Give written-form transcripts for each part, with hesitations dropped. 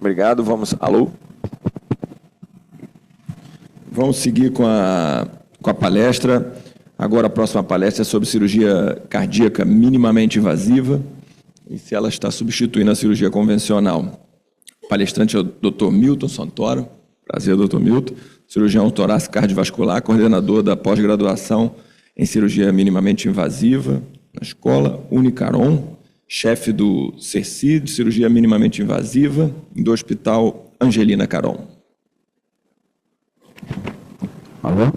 Obrigado. Alô? Vamos seguir com a palestra. Agora a próxima palestra é sobre cirurgia cardíaca minimamente invasiva e se ela está substituindo a cirurgia convencional. O palestrante é o Dr. Milton Santoro. Prazer, Dr. Milton. Cirurgião torácico cardiovascular, coordenador da pós-graduação em cirurgia minimamente invasiva na escola Unicaron, chefe do CERCI, de cirurgia minimamente invasiva, do Hospital Angelina Caron. Alô?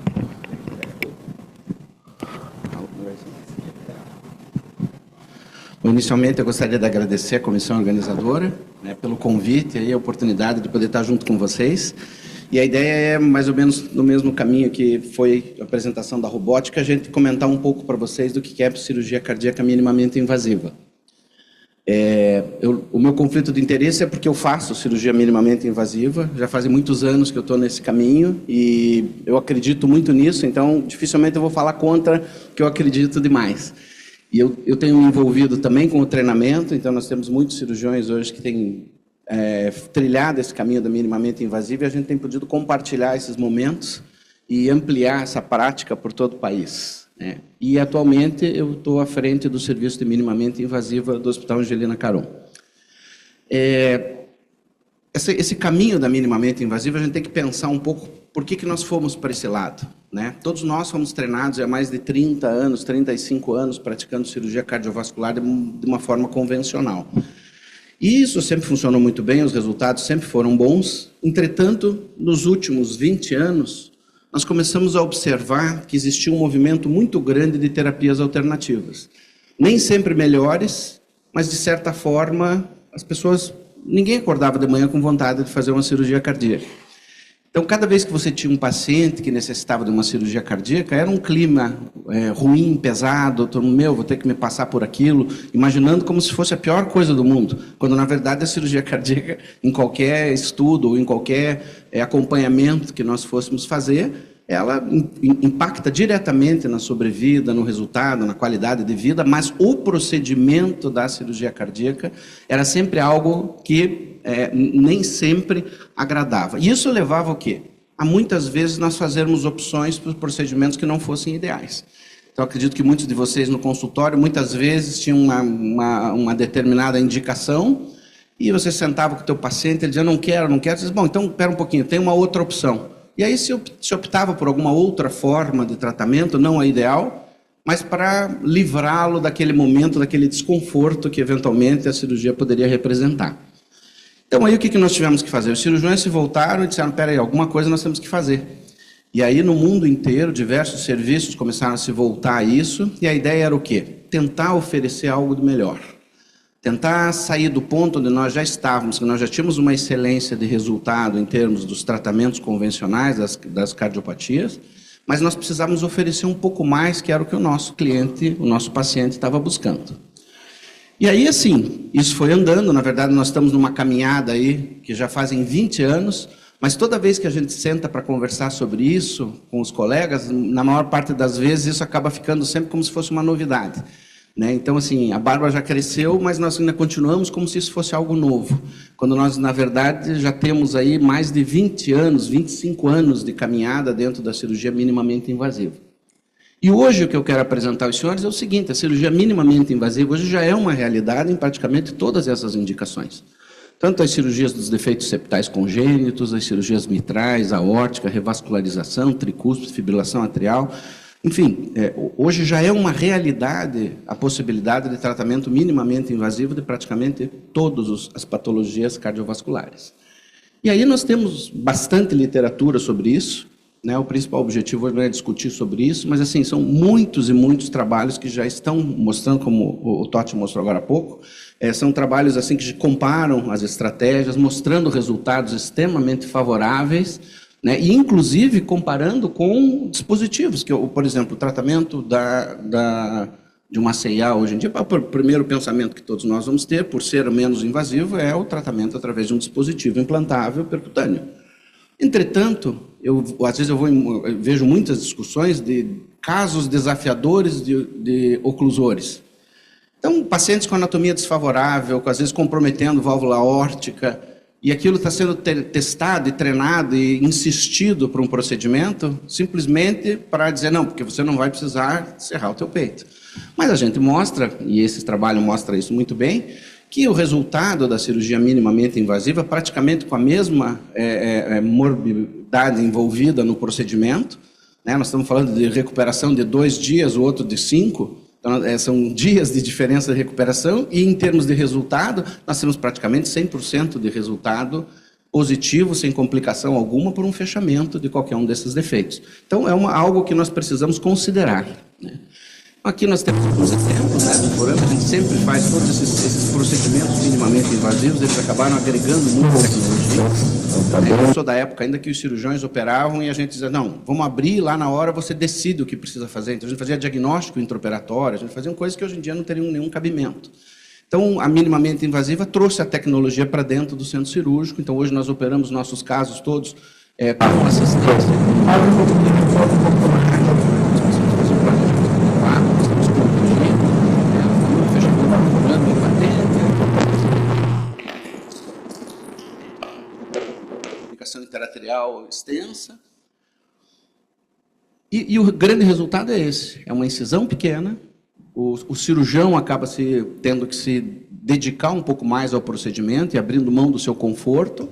Inicialmente, eu gostaria de agradecer à comissão organizadora, né, pelo convite e a oportunidade de poder estar junto com vocês. E a ideia é mais ou menos no mesmo caminho que foi a apresentação da robótica, a gente comentar um pouco para vocês do que é cirurgia cardíaca minimamente invasiva. O meu conflito de interesse é porque eu faço cirurgia minimamente invasiva, já fazem muitos anos que eu estou nesse caminho e eu acredito muito nisso, então dificilmente eu vou falar contra o que eu acredito demais. E eu tenho me envolvido também com o treinamento, então nós temos muitos cirurgiões hoje que têm trilhado esse caminho da minimamente invasiva e a gente tem podido compartilhar esses momentos e ampliar essa prática por todo o país, né? E atualmente eu estou à frente do serviço de minimamente invasiva do Hospital Angelina Caron. Esse caminho da minimamente invasiva a gente tem que pensar um pouco por que nós fomos para esse lado, né? Todos nós fomos treinados há mais de 30 anos, 35 anos, praticando cirurgia cardiovascular de uma forma convencional. E isso sempre funcionou muito bem, os resultados sempre foram bons. Entretanto, nos últimos 20 anos, nós começamos a observar que existia um movimento muito grande de terapias alternativas. Nem sempre melhores, mas de certa forma, as pessoas... Ninguém acordava de manhã com vontade de fazer uma cirurgia cardíaca. Então, cada vez que você tinha um paciente que necessitava de uma cirurgia cardíaca, era um clima ruim, pesado, todo mundo, vou ter que me passar por aquilo, imaginando como se fosse a pior coisa do mundo, quando, na verdade, a cirurgia cardíaca, em qualquer estudo ou em qualquer acompanhamento que nós fôssemos fazer, ela impacta diretamente na sobrevida, no resultado, na qualidade de vida, mas o procedimento da cirurgia cardíaca era sempre algo que nem sempre agradava. E isso levava o quê? A muitas vezes nós fazermos opções para os procedimentos que não fossem ideais. Então, acredito que muitos de vocês no consultório, muitas vezes, tinham uma determinada indicação e você sentava com o teu paciente, ele dizia, não quero, você dizia, bom, então, espera um pouquinho, tem uma outra opção. E aí se optava por alguma outra forma de tratamento, não a ideal, mas para livrá-lo daquele momento, daquele desconforto que eventualmente a cirurgia poderia representar. Então aí o que nós tivemos que fazer? Os cirurgiões se voltaram e disseram, espera aí, alguma coisa nós temos que fazer. E aí no mundo inteiro, diversos serviços começaram a se voltar a isso, e a ideia era o quê? Tentar oferecer algo de melhor. Tentar sair do ponto onde nós já estávamos, que nós já tínhamos uma excelência de resultado em termos dos tratamentos convencionais, das cardiopatias, mas nós precisávamos oferecer um pouco mais, que era o que o nosso cliente, o nosso paciente estava buscando. E aí, assim, isso foi andando, na verdade nós estamos numa caminhada aí, que já fazem 20 anos, mas toda vez que a gente senta para conversar sobre isso com os colegas, na maior parte das vezes isso acaba ficando sempre como se fosse uma novidade. Né? Então, assim, a barba já cresceu, mas nós ainda continuamos como se isso fosse algo novo. Quando nós, na verdade, já temos aí mais de 20 anos, 25 anos de caminhada dentro da cirurgia minimamente invasiva. E hoje o que eu quero apresentar aos senhores é o seguinte, a cirurgia minimamente invasiva hoje já é uma realidade em praticamente todas essas indicações. Tanto as cirurgias dos defeitos septais congênitos, as cirurgias mitrais, aórtica, revascularização, tricúspide, fibrilação atrial. Enfim, hoje já é uma realidade a possibilidade de tratamento minimamente invasivo de praticamente todas as patologias cardiovasculares. E aí nós temos bastante literatura sobre isso, né? O principal objetivo hoje não é discutir sobre isso, mas assim, são muitos e muitos trabalhos que já estão mostrando, como o Totti mostrou agora há pouco, são trabalhos assim que comparam as estratégias, mostrando resultados extremamente favoráveis, né? E, inclusive, comparando com dispositivos, que, por exemplo, o tratamento de uma CIA hoje em dia, o primeiro pensamento que todos nós vamos ter, por ser menos invasivo, é o tratamento através de um dispositivo implantável percutâneo. Entretanto, às vezes eu vejo muitas discussões de casos desafiadores de oclusores. Então, pacientes com anatomia desfavorável, às vezes comprometendo válvula aórtica, e aquilo está sendo testado e treinado e insistido para um procedimento, simplesmente para dizer, não, porque você não vai precisar serrar o teu peito. Mas a gente mostra, e esse trabalho mostra isso muito bem, que o resultado da cirurgia minimamente invasiva, praticamente com a mesma morbidade envolvida no procedimento, né? Nós estamos falando de recuperação de 2 dias, o outro de 5, então, são dias de diferença de recuperação, e em termos de resultado, nós temos praticamente 100% de resultado positivo, sem complicação alguma, por um fechamento de qualquer um desses defeitos. Então, é algo que nnós precisamos considerar, né? Aqui nós temos alguns exemplos, né, do Forame, a gente sempre faz todos esses procedimentos minimamente invasivos, eles acabaram agregando muita tecnologia. Eu sou da época ainda que os cirurgiões operavam e a gente dizia, não, vamos abrir, lá na hora você decide o que precisa fazer. Então a gente fazia diagnóstico intraoperatório, a gente fazia coisas que hoje em dia não teriam nenhum cabimento. Então, a minimamente invasiva trouxe a tecnologia para dentro do centro cirúrgico, então hoje nós operamos nossos casos todos com assistência. Interatrial extensa. E o grande resultado é esse. É uma incisão pequena, o cirurgião acaba tendo que se dedicar um pouco mais ao procedimento e abrindo mão do seu conforto.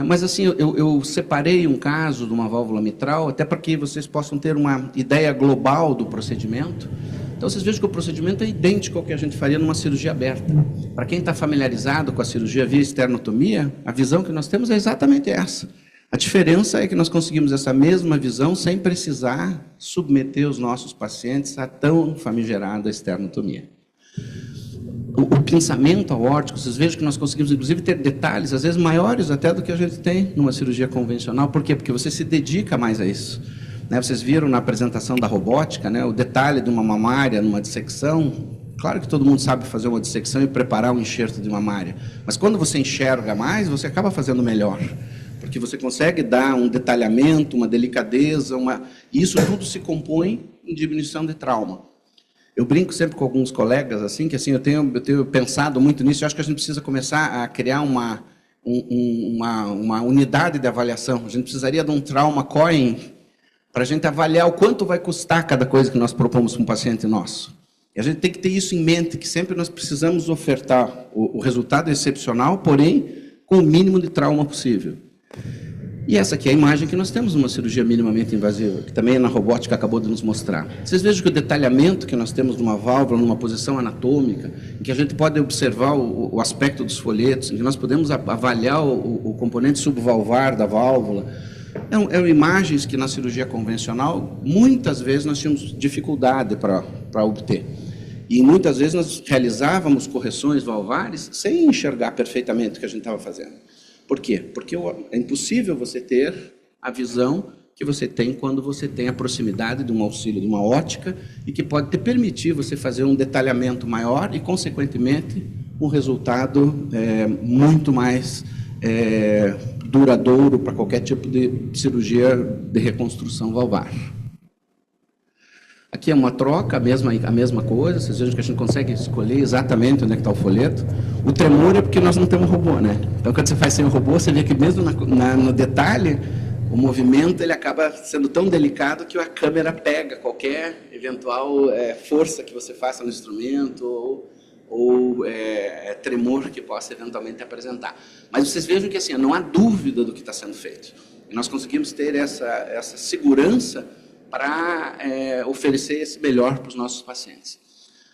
Mas assim, eu separei um caso de uma válvula mitral, até para que vocês possam ter uma ideia global do procedimento. Então, vocês vejam que o procedimento é idêntico ao que a gente faria numa cirurgia aberta. Para quem está familiarizado com a cirurgia via esternotomia, a visão que nós temos é exatamente essa. A diferença é que nós conseguimos essa mesma visão sem precisar submeter os nossos pacientes a tão famigerada esternotomia. O pinçamento aórtico, vocês vejam que nós conseguimos, inclusive, ter detalhes, às vezes maiores até do que a gente tem numa cirurgia convencional. Por quê? Porque você se dedica mais a isso. Vocês viram na apresentação da robótica, né, o detalhe de uma mamária numa dissecção. Claro que todo mundo sabe fazer uma dissecção e preparar um enxerto de mamária, mas quando você enxerga mais, você acaba fazendo melhor, porque você consegue dar um detalhamento, uma delicadeza, e isso tudo se compõe em diminuição de trauma. Eu brinco sempre com alguns colegas assim, que assim, eu tenho pensado muito nisso. Eu acho que a gente precisa começar a criar uma unidade de avaliação. A gente precisaria de um trauma coin para a gente avaliar o quanto vai custar cada coisa que nós propomos para um paciente nosso. E a gente tem que ter isso em mente, que sempre nós precisamos ofertar o resultado excepcional, porém, com o mínimo de trauma possível. E essa aqui é a imagem que nós temos numa cirurgia minimamente invasiva, que também na robótica acabou de nos mostrar. Vocês vejam que o detalhamento que nós temos numa válvula, numa posição anatômica, em que a gente pode observar o aspecto dos folhetos, em que nós podemos avaliar o componente subvalvar da válvula. Eram imagens que na cirurgia convencional, muitas vezes nós tínhamos dificuldade para obter. E muitas vezes nós realizávamos correções valvares sem enxergar perfeitamente o que a gente estava fazendo. Por quê? Porque é impossível você ter a visão que você tem quando você tem a proximidade de um auxílio de uma ótica e que pode te permitir você fazer um detalhamento maior e, consequentemente, um resultado muito mais duradouro para qualquer tipo de cirurgia de reconstrução valvar. Aqui é uma troca, a mesma coisa, vocês vejam que a gente consegue escolher exatamente onde é que está o folheto. O tremor é porque nós não temos robô, né? Então, quando você faz sem o robô, você vê que mesmo no detalhe, o movimento ele acaba sendo tão delicado que a câmera pega qualquer eventual força que você faça no instrumento ou tremor que possa eventualmente apresentar. Mas vocês vejam que assim, não há dúvida do que está sendo feito. E nós conseguimos ter essa segurança para oferecer esse melhor para os nossos pacientes.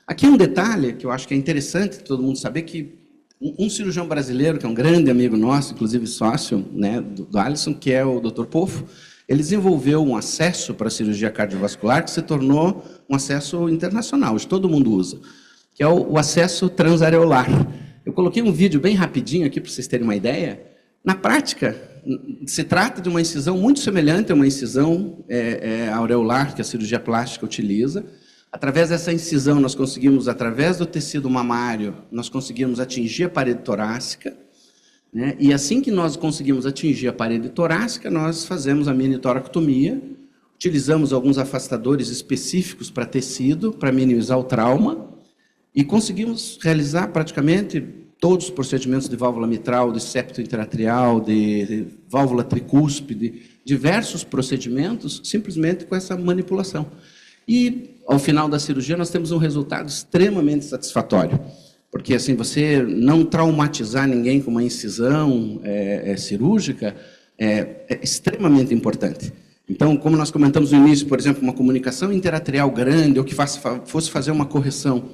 Aqui um detalhe que eu acho que é interessante todo mundo saber, que um cirurgião brasileiro, que é um grande amigo nosso, inclusive sócio, né, do Alisson, que é o Dr. Pofo, ele desenvolveu um acesso para a cirurgia cardiovascular que se tornou um acesso internacional, hoje todo mundo usa, que é o acesso transareolar. Eu coloquei um vídeo bem rapidinho aqui para vocês terem uma ideia. Na prática, se trata de uma incisão muito semelhante a uma incisão aureolar que a cirurgia plástica utiliza. Através dessa incisão, nós conseguimos, através do tecido mamário, nós conseguimos atingir a parede torácica, né? E assim que nós conseguimos atingir a parede torácica, nós fazemos a mini-toracotomia, utilizamos alguns afastadores específicos para tecido, para minimizar o trauma, e conseguimos realizar praticamente todos os procedimentos de válvula mitral, de septo interatrial, de válvula tricúspide, diversos procedimentos simplesmente com essa manipulação. E, ao final da cirurgia, nós temos um resultado extremamente satisfatório. Porque, assim, você não traumatizar ninguém com uma incisão cirúrgica é extremamente importante. Então, como nós comentamos no início, por exemplo, uma comunicação interatrial grande, ou que fosse fazer uma correção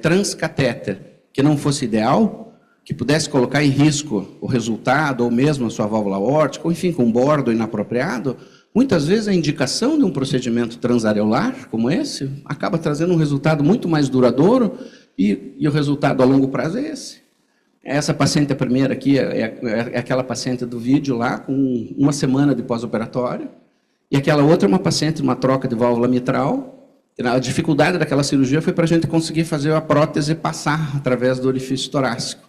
transcatéter que não fosse ideal, que pudesse colocar em risco o resultado, ou mesmo a sua válvula aórtica, ou enfim, com bordo inapropriado, muitas vezes a indicação de um procedimento transareolar, como esse, acaba trazendo um resultado muito mais duradouro, e o resultado a longo prazo é esse. Essa paciente, a primeira aqui, é aquela paciente do vídeo lá, com 1 semana de pós-operatório, e aquela outra é uma paciente de uma troca de válvula mitral. A dificuldade daquela cirurgia foi para a gente conseguir fazer a prótese passar através do orifício torácico.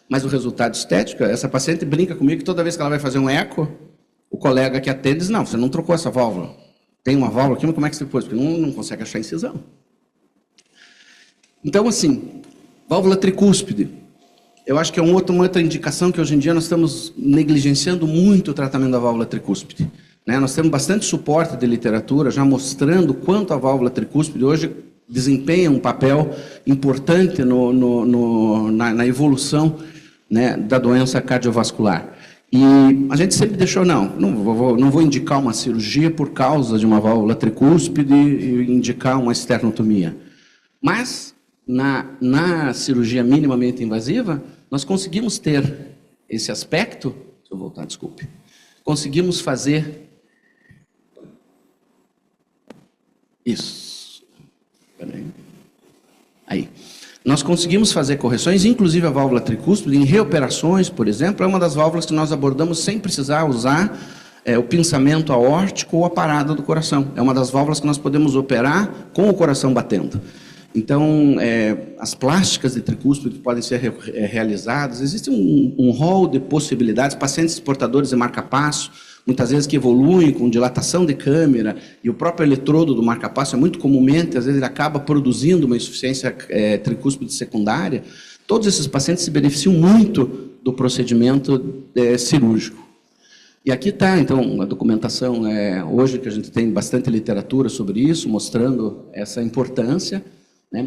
Mas o resultado estético, essa paciente brinca comigo que toda vez que ela vai fazer um eco, o colega que atende diz, não, você não trocou essa válvula. Tem uma válvula aqui, mas como é que você pôs? Porque não consegue achar incisão. Então, assim, válvula tricúspide. Eu acho que é uma outra indicação que hoje em dia nós estamos negligenciando muito o tratamento da válvula tricúspide. Nós temos bastante suporte de literatura já mostrando quanto a válvula tricúspide hoje desempenha um papel importante na evolução, né, da doença cardiovascular. E a gente sempre deixou, não vou indicar uma cirurgia por causa de uma válvula tricúspide e indicar uma esternotomia. Mas, na cirurgia minimamente invasiva, nós conseguimos ter esse aspecto, se eu voltar, desculpe, conseguimos fazer isso. Aí. Nós conseguimos fazer correções, inclusive a válvula tricúspide, em reoperações, por exemplo, é uma das válvulas que nós abordamos sem precisar usar o pinçamento aórtico ou a parada do coração. É uma das válvulas que nós podemos operar com o coração batendo. Então, as plásticas de tricúspide podem ser realizadas. Existe um rol de possibilidades. Pacientes portadores de marca-passo, muitas vezes que evoluem com dilatação de câmera, e o próprio eletrodo do marca-passo é muito comumente, às vezes ele acaba produzindo uma insuficiência tricúspide secundária. Todos esses pacientes se beneficiam muito do procedimento cirúrgico. E aqui está, então, a documentação, hoje que a gente tem bastante literatura sobre isso, mostrando essa importância.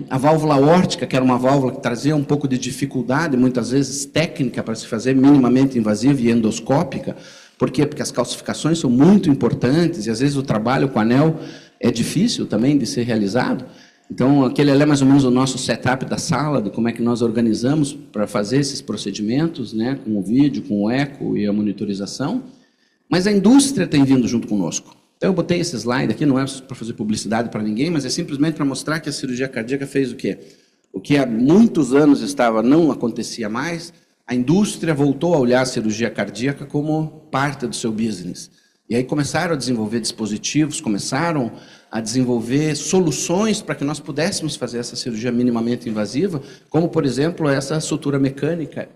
A válvula aórtica, que era uma válvula que trazia um pouco de dificuldade, muitas vezes técnica, para se fazer minimamente invasiva e endoscópica. Por quê? Porque as calcificações são muito importantes e, às vezes, o trabalho com anel é difícil também de ser realizado. Então, aquele é mais ou menos o nosso setup da sala, de como é que nós organizamos para fazer esses procedimentos, né, com o vídeo, com o eco e a monitorização. Mas a indústria tem vindo junto conosco. Então, eu botei esse slide aqui, não é para fazer publicidade para ninguém, mas é simplesmente para mostrar que a cirurgia cardíaca fez o quê? O que há muitos anos não acontecia mais, a indústria voltou a olhar a cirurgia cardíaca como parte do seu business. E aí começaram a desenvolver dispositivos, começaram a desenvolver soluções para que nós pudéssemos fazer essa cirurgia minimamente invasiva, como, por exemplo, essa sutura mecânica,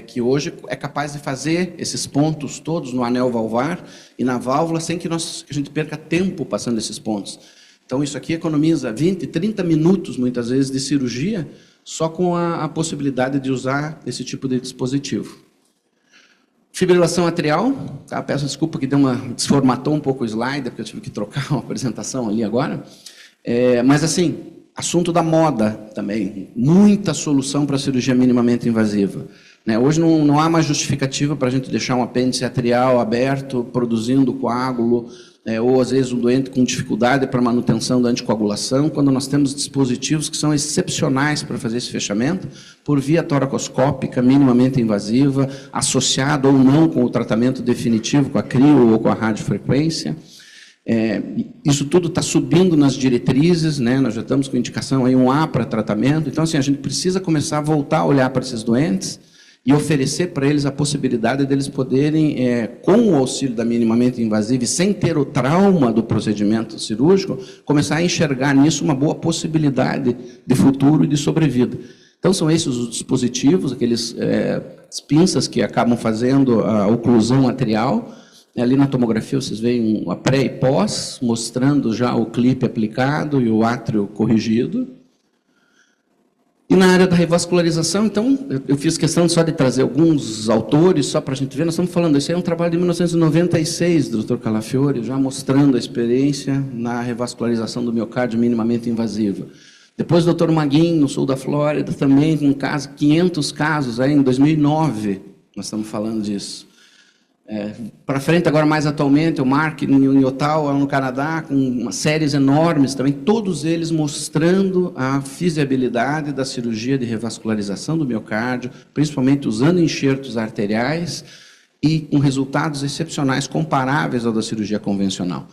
que hoje é capaz de fazer esses pontos todos no anel valvar e na válvula sem que a gente perca tempo passando esses pontos. Então, isso aqui economiza 20, 30 minutos, muitas vezes, de cirurgia, só com a possibilidade de usar esse tipo de dispositivo. Fibrilação atrial, tá? Peço desculpa que desformatou um pouco o slide, porque eu tive que trocar uma apresentação ali agora. Mas, assim, assunto da moda também. Muita solução para a cirurgia minimamente invasiva. Hoje não há mais justificativa para a gente deixar um apêndice atrial aberto, produzindo coágulo, ou às vezes um doente com dificuldade para manutenção da anticoagulação, quando nós temos dispositivos que são excepcionais para fazer esse fechamento, por via toracoscópica, minimamente invasiva, associado ou não com o tratamento definitivo, com a crio ou com a radiofrequência. Isso tudo está subindo nas diretrizes, né? Nós já estamos com indicação aí 1A para tratamento, então assim, a gente precisa começar a voltar a olhar para esses doentes e oferecer para eles a possibilidade deles poderem, com o auxílio da minimamente invasiva e sem ter o trauma do procedimento cirúrgico, começar a enxergar nisso uma boa possibilidade de futuro e de sobrevida. Então, são esses os dispositivos, as pinças que acabam fazendo a oclusão atrial. Ali na tomografia vocês veem a pré e pós, mostrando já o clipe aplicado e o átrio corrigido. E na área da revascularização, então, eu fiz questão só de trazer alguns autores, só para a gente ver. Nós estamos falando, esse é um trabalho de 1996, do Dr. Calafiore, já mostrando a experiência na revascularização do miocárdio minimamente invasiva. Depois, o Dr. Maguin, no sul da Flórida, também com 500 casos, aí, em 2009, nós estamos falando disso. Para frente, agora mais atualmente, o Mark em Ottawa, no Canadá, com umas séries enormes também, todos eles mostrando a fizibilidade da cirurgia de revascularização do miocárdio, principalmente usando enxertos arteriais e com resultados excepcionais comparáveis ao da cirurgia convencional.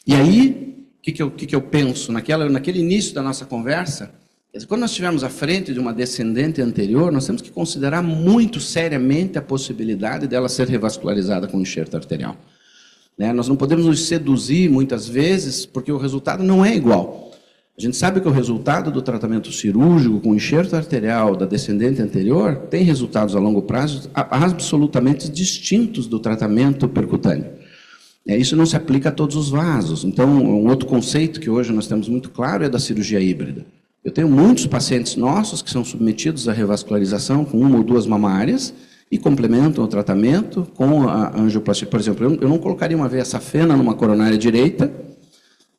E aí, o que eu penso? Naquele início da nossa conversa, quando nós estivermos à frente de uma descendente anterior, nós temos que considerar muito seriamente a possibilidade dela ser revascularizada com enxerto arterial. Nós não podemos nos seduzir, muitas vezes, porque o resultado não é igual. A gente sabe que o resultado do tratamento cirúrgico com enxerto arterial da descendente anterior tem resultados a longo prazo absolutamente distintos do tratamento percutâneo. Isso não se aplica a todos os vasos. Então, um outro conceito que hoje nós temos muito claro é da cirurgia híbrida. Eu tenho muitos pacientes nossos que são submetidos à revascularização com 1 ou 2 mamárias e complementam o tratamento com a angioplastia. Por exemplo, eu não colocaria uma veia safena numa coronária direita,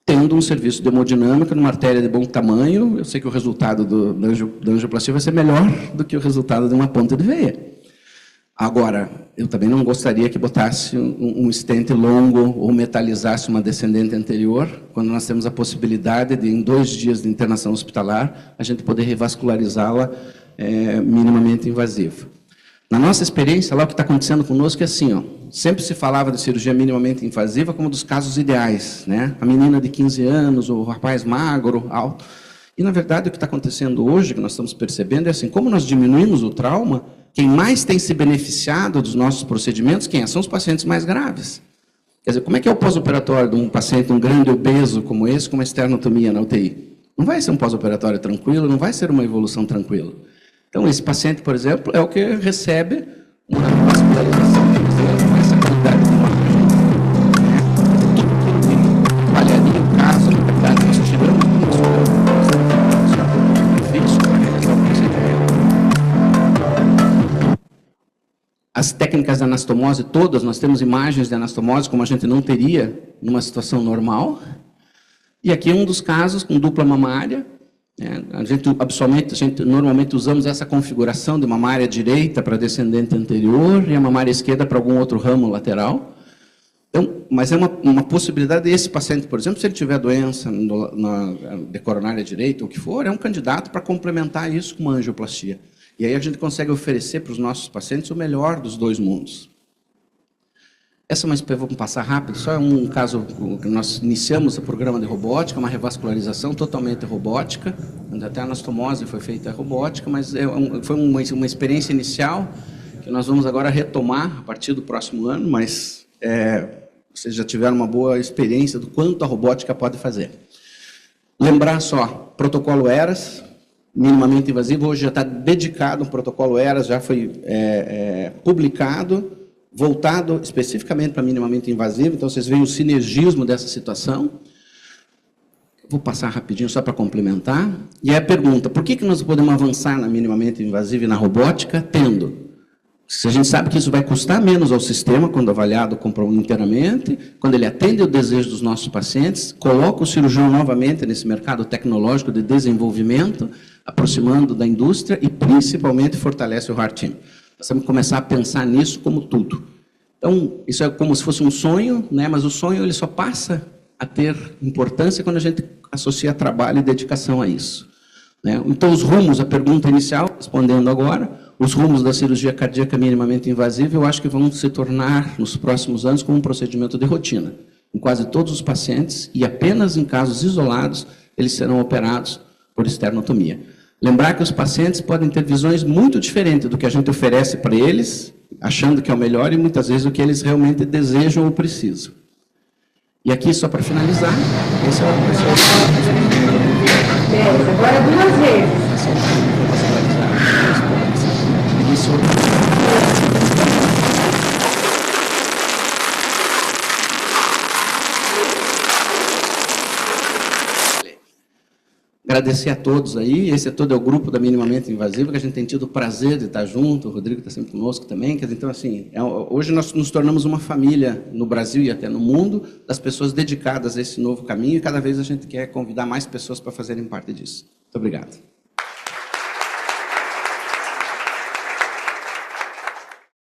tendo um serviço de hemodinâmica numa artéria de bom tamanho. Eu sei que o resultado da angioplastia vai ser melhor do que o resultado de uma ponta de veia. Agora, eu também não gostaria que botasse um stent longo ou metalizasse uma descendente anterior, quando nós temos a possibilidade de, em 2 dias de internação hospitalar, a gente poder revascularizá-la minimamente invasiva. Na nossa experiência, lá o que está acontecendo conosco é assim, sempre se falava de cirurgia minimamente invasiva como dos casos ideais, A menina de 15 anos, o rapaz magro, alto. E, na verdade, o que está acontecendo hoje, que nós estamos percebendo, é assim, como nós diminuímos o trauma, quem mais tem se beneficiado dos nossos procedimentos, são os pacientes mais graves. Quer dizer, como é que é o pós-operatório de um paciente, um grande obeso como esse, com uma esternotomia na UTI? Não vai ser um pós-operatório tranquilo, não vai ser uma evolução tranquila. Então, esse paciente, por exemplo, é o que recebe uma vascularização com essa qualidade de margem. Tudo que tem avaliaria o caso, na verdade, nós tiramos isso para realizar o procedimento. As técnicas de anastomose todas, nós temos imagens de anastomose como a gente não teria numa situação normal. E aqui é um dos casos com dupla mamária. A gente normalmente usamos essa configuração de mamária direita para descendente anterior e a mamária esquerda para algum outro ramo lateral. Então, mas é uma possibilidade desse paciente, por exemplo, se ele tiver doença de coronária direita, ou o que for, é um candidato para complementar isso com uma angioplastia. E aí a gente consegue oferecer para os nossos pacientes o melhor dos 2 mundos. Essa é uma, vou passar rápido, só é um caso que nós iniciamos o programa de robótica, uma revascularização totalmente robótica, onde até a anastomose foi feita robótica, mas foi uma experiência inicial que nós vamos agora retomar a partir do próximo ano, mas vocês já tiveram uma boa experiência do quanto a robótica pode fazer. Lembrar só, protocolo ERAS, minimamente invasivo, hoje já está dedicado, um protocolo ERAS já foi publicado, voltado especificamente para minimamente invasivo, então vocês veem o sinergismo dessa situação. Vou passar rapidinho só para complementar. E aí a pergunta, por que nós podemos avançar na minimamente invasiva e na robótica, se a gente sabe que isso vai custar menos ao sistema, quando avaliado inteiramente, quando ele atende o desejo dos nossos pacientes, coloca o cirurgião novamente nesse mercado tecnológico de desenvolvimento, aproximando da indústria e, principalmente, fortalece o Heart Team. Nós temos que começar a pensar nisso como tudo. Então, isso é como se fosse um sonho, mas o sonho ele só passa a ter importância quando a gente associa trabalho e dedicação a isso. Então, os rumos, a pergunta inicial, respondendo agora, os rumos da cirurgia cardíaca minimamente invasiva, eu acho que vão se tornar, nos próximos anos, como um procedimento de rotina. Em quase todos os pacientes, e apenas em casos isolados, eles serão operados por esternotomia. Lembrar que os pacientes podem ter visões muito diferentes do que a gente oferece para eles, achando que é o melhor, e muitas vezes o que eles realmente desejam ou precisam. E aqui, só para finalizar, esse é o agora 2 vezes. Agradecer a todos aí. Esse todo é o grupo da Minimamente Invasiva, que a gente tem tido o prazer de estar junto. O Rodrigo está sempre conosco também. Então, assim, hoje nós nos tornamos uma família no Brasil e até no mundo, das pessoas dedicadas a esse novo caminho, e cada vez a gente quer convidar mais pessoas para fazerem parte disso. Muito obrigado.